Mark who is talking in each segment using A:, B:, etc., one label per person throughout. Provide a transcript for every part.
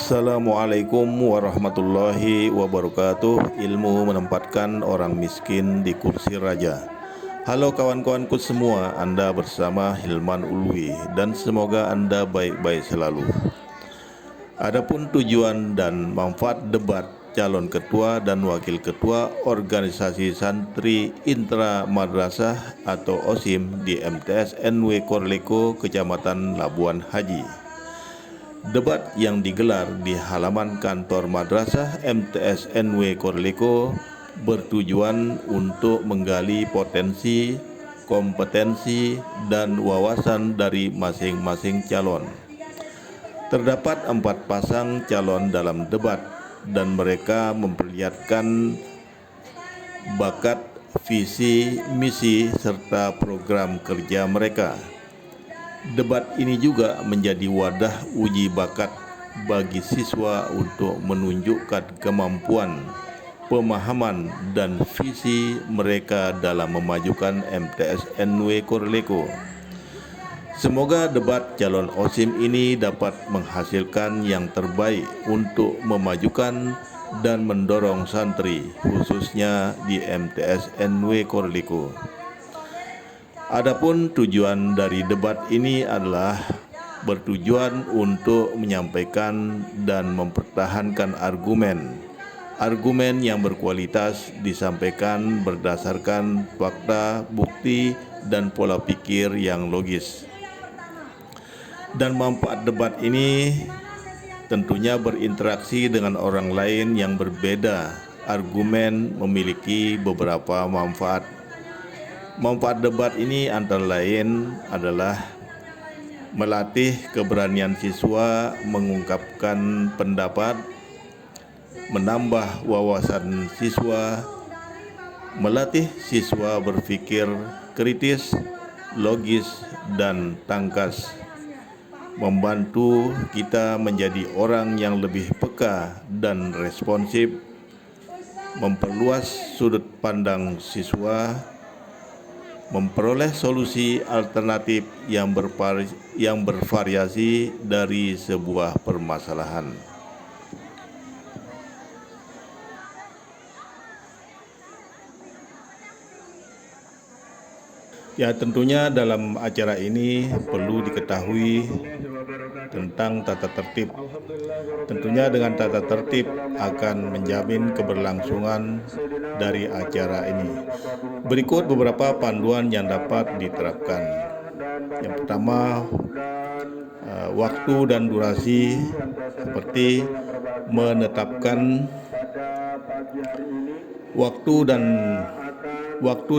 A: Assalamualaikum warahmatullahi wabarakatuh. Ilmu menempatkan orang miskin di kursi raja. Halo kawan-kawanku semua, Anda bersama Hilman Ulwi dan semoga Anda baik-baik selalu. Adapun tujuan dan manfaat debat calon ketua dan wakil ketua organisasi santri intra madrasah atau OSIM di MTS NW Korleko, Kecamatan Labuan Haji. Debat yang digelar di halaman kantor Madrasah MTS NW Korleko bertujuan untuk menggali potensi, kompetensi, dan wawasan dari masing-masing calon. Terdapat 4 pasang calon dalam debat dan mereka memperlihatkan bakat, visi, misi, serta program kerja mereka. Debat ini juga menjadi wadah uji bakat bagi siswa untuk menunjukkan kemampuan, pemahaman, dan visi mereka dalam memajukan MTS NW Korleko. Semoga debat calon OSIM ini dapat menghasilkan yang terbaik untuk memajukan dan mendorong santri, khususnya di MTS NW Korleko. Adapun tujuan dari debat ini adalah bertujuan untuk menyampaikan dan mempertahankan argumen yang berkualitas disampaikan berdasarkan fakta, bukti, dan pola pikir yang logis. Dan manfaat debat ini tentunya berinteraksi dengan orang lain yang berbeda. Argumen memiliki beberapa manfaat. Manfaat debat ini antara lain adalah melatih keberanian siswa mengungkapkan pendapat, menambah wawasan siswa, melatih siswa berpikir kritis, logis, dan tangkas, membantu kita menjadi orang yang lebih peka dan responsif, memperluas sudut pandang siswa, memperoleh solusi alternatif yang bervariasi dari sebuah permasalahan. Ya, tentunya dalam acara ini perlu diketahui tentang tata tertib. Tentunya dengan tata tertib akan menjamin keberlangsungan dari acara ini. Berikut beberapa panduan yang dapat diterapkan. Yang pertama, waktu dan durasi, seperti menetapkan waktu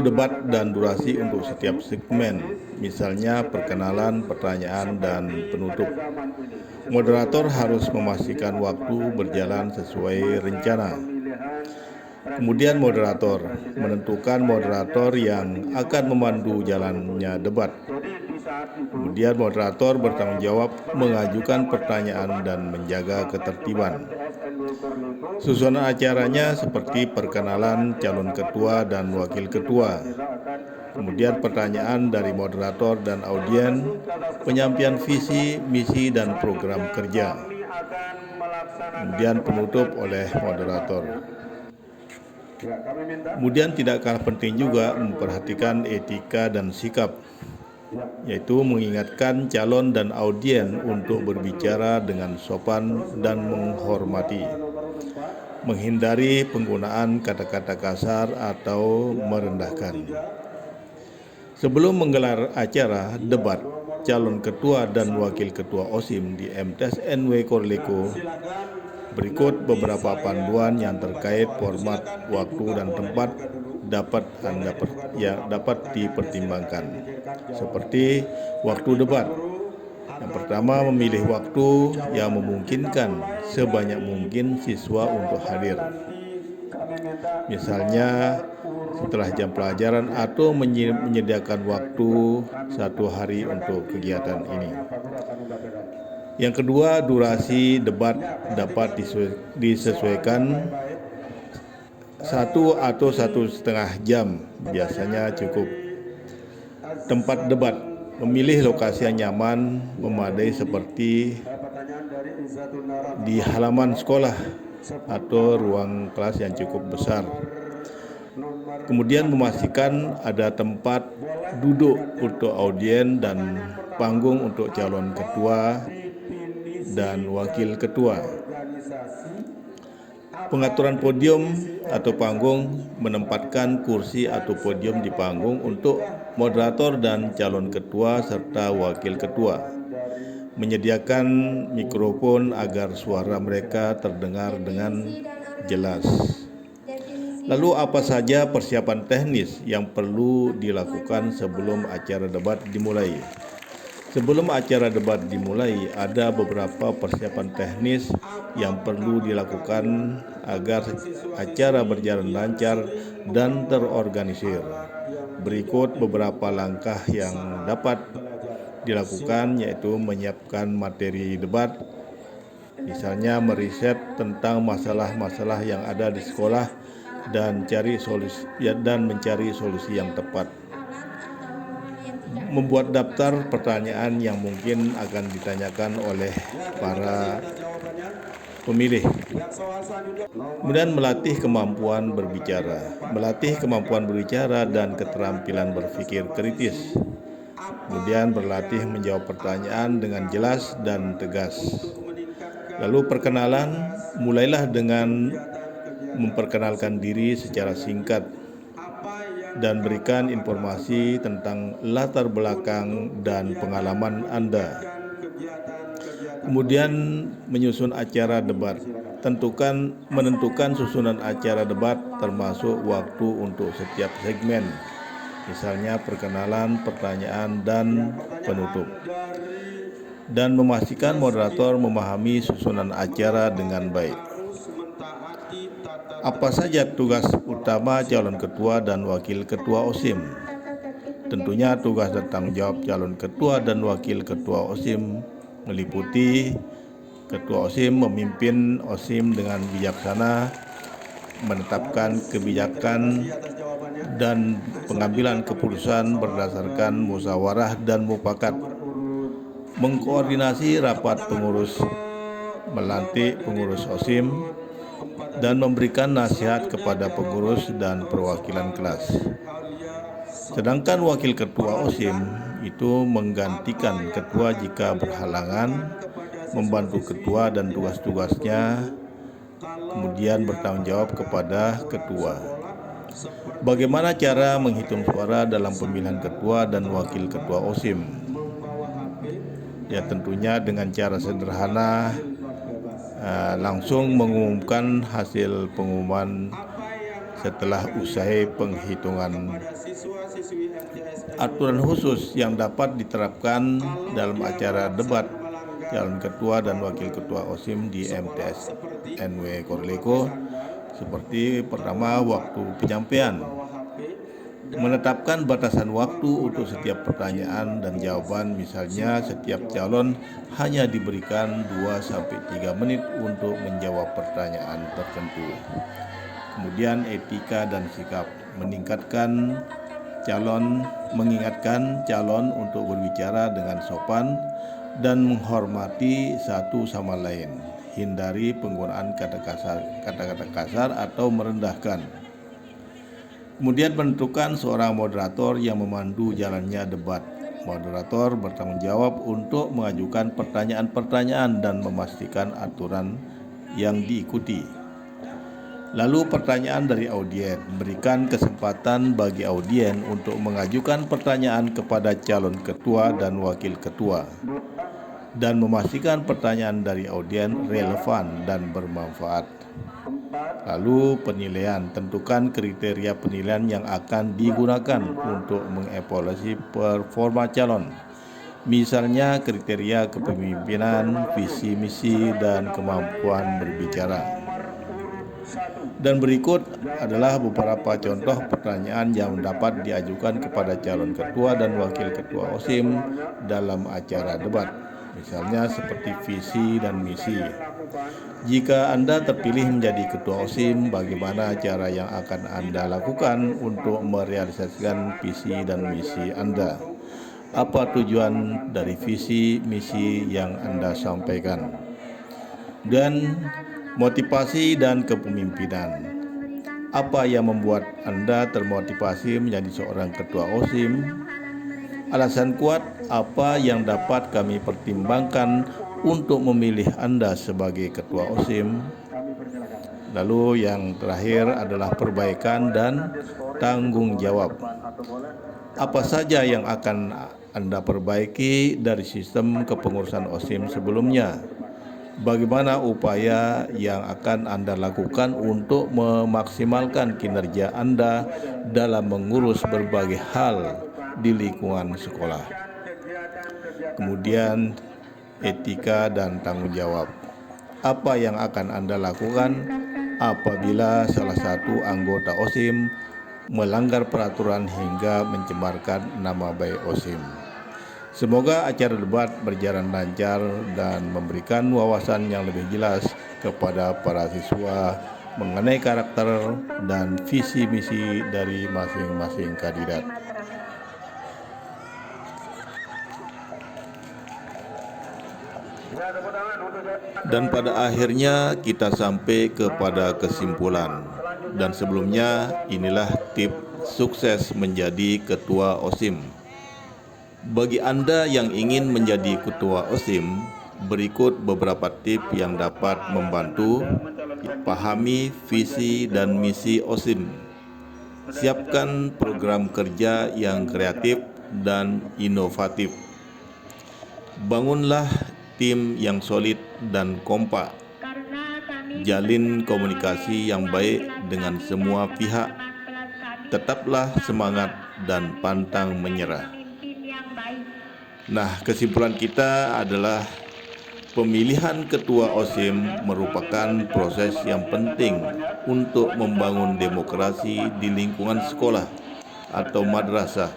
A: debat dan durasi untuk setiap segmen, misalnya perkenalan, pertanyaan, dan penutup. Moderator harus memastikan waktu berjalan sesuai rencana. Kemudian moderator menentukan moderator yang akan memandu jalannya debat. Kemudian moderator bertanggung jawab mengajukan pertanyaan dan menjaga ketertiban. Susunan acaranya seperti perkenalan calon ketua dan wakil ketua, kemudian pertanyaan dari moderator dan audien, penyampaian visi, misi, dan program kerja, kemudian penutup oleh moderator. Kemudian tidak kalah penting juga memperhatikan etika dan sikap, yaitu mengingatkan calon dan audien untuk berbicara dengan sopan dan menghormati, menghindari penggunaan kata-kata kasar atau merendahkan. Sebelum menggelar acara debat calon ketua dan wakil ketua OSIM di MTS NW Korleko, berikut beberapa panduan yang terkait format, waktu, dan tempat dapat dipertimbangkan. Seperti waktu debat. Yang pertama, memilih waktu yang memungkinkan sebanyak mungkin siswa untuk hadir. Misalnya setelah jam pelajaran atau menyediakan waktu 1 hari untuk kegiatan ini. Yang kedua, durasi debat dapat disesuaikan 1 atau 1,5 jam, biasanya cukup. Tempat debat, memilih lokasi yang nyaman, memadai seperti di halaman sekolah atau ruang kelas yang cukup besar. Kemudian memastikan ada tempat duduk untuk audien dan panggung untuk calon ketua dan wakil ketua. Pengaturan podium atau panggung, menempatkan kursi atau podium di panggung untuk moderator dan calon ketua serta wakil ketua. Menyediakan mikrofon agar suara mereka terdengar dengan jelas. Lalu apa saja persiapan teknis yang perlu dilakukan sebelum acara debat dimulai? Sebelum acara debat dimulai, ada beberapa persiapan teknis yang perlu dilakukan agar acara berjalan lancar dan terorganisir. Berikut beberapa langkah yang dapat dilakukan, yaitu menyiapkan materi debat, misalnya meriset tentang masalah-masalah yang ada di sekolah dan mencari solusi yang tepat. Membuat daftar pertanyaan yang mungkin akan ditanyakan oleh para pemilih. Kemudian melatih kemampuan berbicara dan keterampilan berpikir kritis. Kemudian berlatih menjawab pertanyaan dengan jelas dan tegas. Lalu perkenalan, mulailah dengan memperkenalkan diri secara singkat dan berikan informasi tentang latar belakang dan pengalaman Anda. Kemudian menyusun acara debat. Menentukan susunan acara debat termasuk waktu untuk setiap segmen, misalnya perkenalan, pertanyaan, dan penutup. Dan memastikan moderator memahami susunan acara dengan baik. Apa saja tugas utama calon ketua dan wakil ketua OSIM? Tentunya tugas dan tanggung jawab calon ketua dan wakil ketua OSIM meliputi ketua OSIM memimpin OSIM dengan bijaksana, menetapkan kebijakan dan pengambilan keputusan berdasarkan musyawarah dan mufakat, mengkoordinasi rapat pengurus, melantik pengurus OSIM, dan memberikan nasihat kepada pengurus dan perwakilan kelas. Sedangkan wakil ketua OSIM itu menggantikan ketua jika berhalangan, membantu ketua dan tugas-tugasnya, kemudian bertanggung jawab kepada ketua. Bagaimana cara menghitung suara dalam pemilihan ketua dan wakil ketua OSIM? Ya, tentunya dengan cara sederhana, langsung mengumumkan hasil pengumuman setelah usai penghitungan. Aturan khusus yang dapat diterapkan dalam acara debat calon ketua dan wakil ketua OSIM di MTS NW Korleko seperti pertama, waktu penyampaian. Menetapkan batasan waktu untuk setiap pertanyaan dan jawaban, misalnya setiap calon hanya diberikan 2-3 menit untuk menjawab pertanyaan tertentu. Kemudian etika dan sikap, mengingatkan calon untuk berbicara dengan sopan dan menghormati satu sama lain. Hindari penggunaan kata-kata kasar atau merendahkan. Kemudian menentukan seorang moderator yang memandu jalannya debat. Moderator bertanggung jawab untuk mengajukan pertanyaan-pertanyaan dan memastikan aturan yang diikuti. Lalu pertanyaan dari audien. Berikan kesempatan bagi audien untuk mengajukan pertanyaan kepada calon ketua dan wakil ketua, dan memastikan pertanyaan dari audien relevan dan bermanfaat. Lalu penilaian, tentukan kriteria penilaian yang akan digunakan untuk mengevaluasi performa calon. Misalnya kriteria kepemimpinan, visi misi, dan kemampuan berbicara. Dan berikut adalah beberapa contoh pertanyaan yang dapat diajukan kepada calon ketua dan wakil ketua OSIM dalam acara debat. Misalnya seperti visi dan misi. Jika Anda terpilih menjadi ketua OSIM, bagaimana cara yang akan Anda lakukan untuk merealisasikan visi dan misi Anda? Apa tujuan dari visi misi yang Anda sampaikan? Dan motivasi dan kepemimpinan. Apa yang membuat Anda termotivasi menjadi seorang ketua OSIM? Alasan kuat apa yang dapat kami pertimbangkan untuk memilih Anda sebagai ketua OSIM? Lalu yang terakhir adalah perbaikan dan tanggung jawab. Apa saja yang akan Anda perbaiki dari sistem kepengurusan OSIM sebelumnya? Bagaimana upaya yang akan Anda lakukan untuk memaksimalkan kinerja Anda dalam mengurus berbagai hal di lingkungan sekolah? Kemudian, etika dan tanggung jawab. Apa yang akan Anda lakukan apabila salah satu anggota OSIM melanggar peraturan hingga mencemarkan nama baik OSIM? Semoga acara debat berjalan lancar dan memberikan wawasan yang lebih jelas kepada para siswa mengenai karakter dan visi misi dari masing-masing kandidat. Dan pada akhirnya kita sampai kepada kesimpulan. Dan sebelumnya inilah tips sukses menjadi ketua OSIM. Bagi Anda yang ingin menjadi ketua OSIM, berikut beberapa tips yang dapat membantu pahami visi dan misi OSIM. Siapkan program kerja yang kreatif dan inovatif. Bangunlah tim yang solid dan kompak. Jalin komunikasi yang baik dengan semua pihak. Tetaplah semangat dan pantang menyerah. Nah, kesimpulan kita adalah pemilihan ketua OSIM merupakan proses yang penting untuk membangun demokrasi di lingkungan sekolah atau madrasah.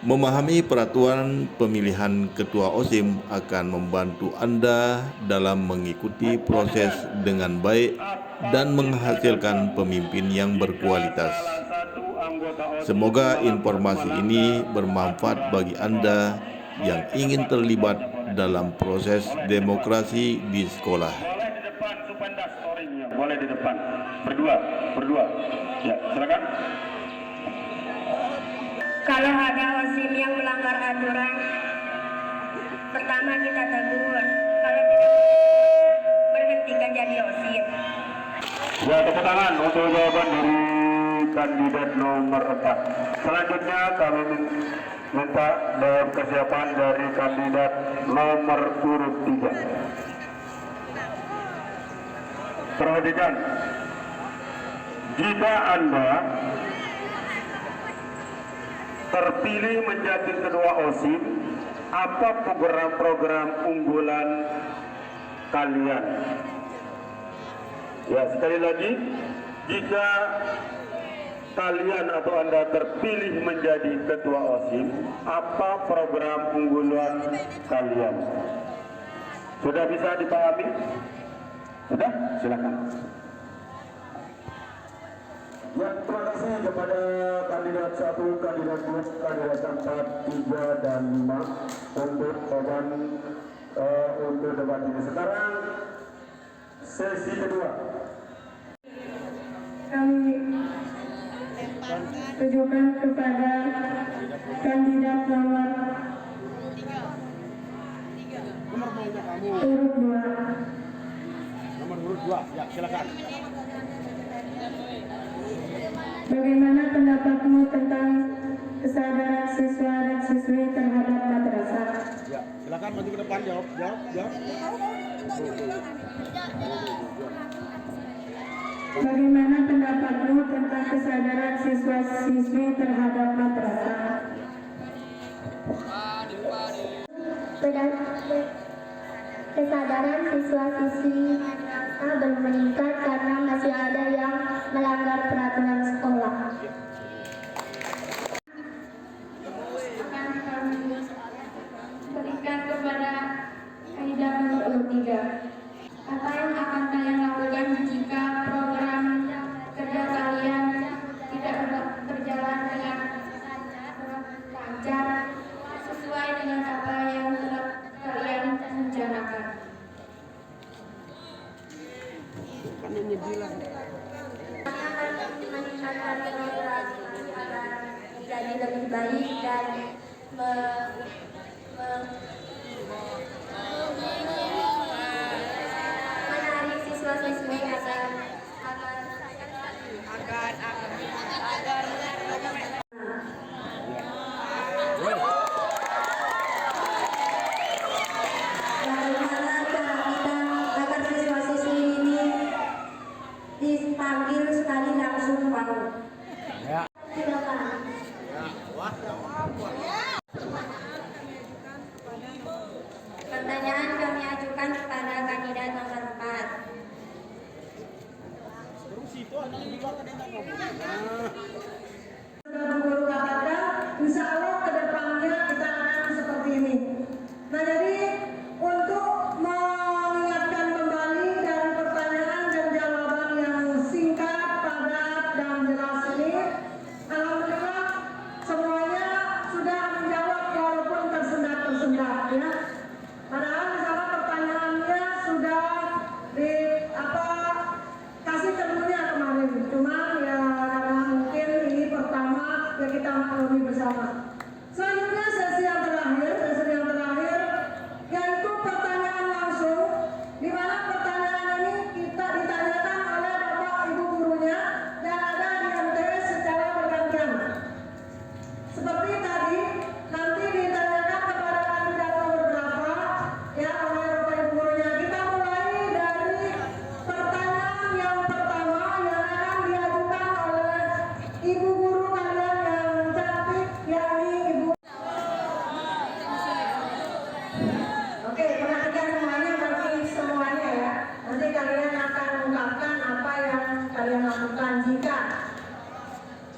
A: Memahami peraturan pemilihan ketua OSIM akan membantu Anda dalam mengikuti proses dengan baik dan menghasilkan pemimpin yang berkualitas. Semoga informasi ini bermanfaat bagi Anda yang ingin terlibat dalam proses demokrasi di sekolah.
B: Boleh di depan, berdua. Ya, silakan.
C: Kalau ada OSIM yang melanggar aturan, pertama kita tegur. Kalau tidak, berhentikan jadi OSIM.
B: Ya, tepuk tangan untuk jawaban dari kandidat nomor 4. Selanjutnya kami minta dalam kesiapan dari kandidat nomor urut 3. Perhatikan, jika Anda terpilih menjadi ketua OSIM, apa program-program unggulan kalian? Ya, sekali lagi, jika kalian atau Anda terpilih menjadi ketua OSIM, apa program unggulan kalian? Sudah bisa dipahami? Sudah? Silakan. Ya, terima kasih kepada kandidat 1, kandidat 2, kandidat 4, 3, dan 5 untuk debat ini. Sekarang sesi kedua.
C: Kami tujukan kepada kandidat nomor urut 2.
D: Nomor urut 2, ya silakan.
C: Bagaimana pendapatmu tentang kesadaran siswa dan siswi terhadap madrasah?
D: Ya, silakan maju ke depan, jawab.
C: Bagaimana pendapatmu tentang kesadaran siswa-siswi terhadap madrasah?
E: Kesadaran siswa-siswi belum meningkat karena masih ada yang melanggar peraturan sekolah.
C: Akan kami berikan kepada kandidat nomor urut 3. Apa yang akan kalian lakukan jika program kerja kalian tidak berjalan dengan lancar sesuai dengan apa yang telah kalian rencanakan?
E: lebih baik dan menarik siswa-siswi agar siswa-siswi ini dipanggil sekali langsung mau. Silakan. Pertanyaan kami ajukan kepada kandidat nomor 4.
F: Guru katakan, insya Allah ke depannya kita akan seperti ini. Nah, jadi untuk mengingatkan kembali dari pertanyaan dan jawaban yang singkat, padat, dan jelas ini, alhamdulillah semuanya sudah menjawab walaupun tersendat-tersendat ya. Padahal misalnya pertanyaannya sudah kasih kemudian kemarin, cuman ya karena mungkin ini pertama ya kita maklumi bersama. Selanjutnya sesi yang terakhir yaitu pertanyaan langsung, di mana pertanyaan ini kita ditanyakan oleh bapak ibu gurunya yang ada di MTS secara bergantian. Seperti tadi nanti ditanyakan kepada kandidat nomor berapa ya oleh bapak ibu gurunya. Kita mulai dari pertanyaan yang pertama yang akan diajukan oleh ibu guru kalian yang cantik, yakni ibu. Oke, perhatikan semuanya, bagi semuanya ya. Nanti kalian akan mengungkapkan apa yang kalian lakukan jika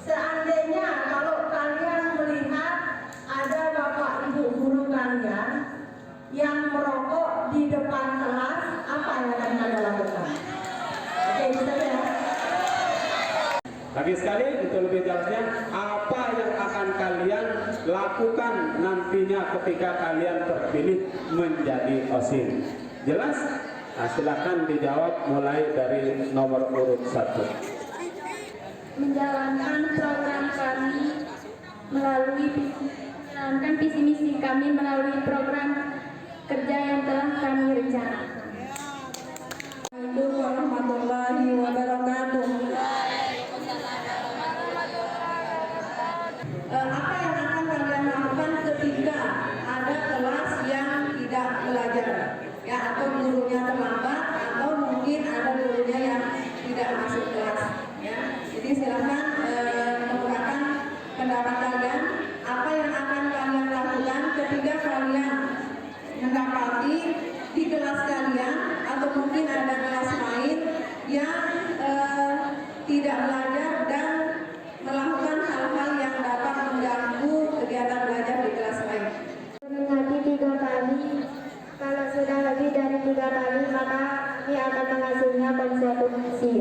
F: seandainya kalau kalian melihat ada bapak ibu guru kalian yang merokok di depan kelas, apa yang akan kalian lakukan? Oke, bisa ya.
G: Lagi sekali untuk lebih jelasnya, apa yang akan kalian lakukan nantinya ketika kalian terpilih menjadi OSIS? Jelas? Nah, silakan dijawab mulai dari nomor urut 1.
E: Menjalankan program kami melalui visi misi kami melalui program kerja yang telah kami rencanakan.
F: Assalamualaikum warahmatullahi wabarakatuh. Apa yang akan kalian lakukan ketika ada kelas yang tidak belajar ya, atau gurunya terlambat, atau mungkin ada gurunya yang tidak masuk kelas ya. Jadi silakan mengungkapkan pendapat kalian, apa yang akan kalian lakukan ketika kalian mendapati di kelas kalian atau mungkin ada kelas lain yang tidak belajar dan melakukan hal-hal yang dapat mengganggu kegiatan belajar di kelas lain.
E: Mengingati 3 kali, kalau sudah lebih dari 3 kali maka kami akan menghasilnya konsekuensi.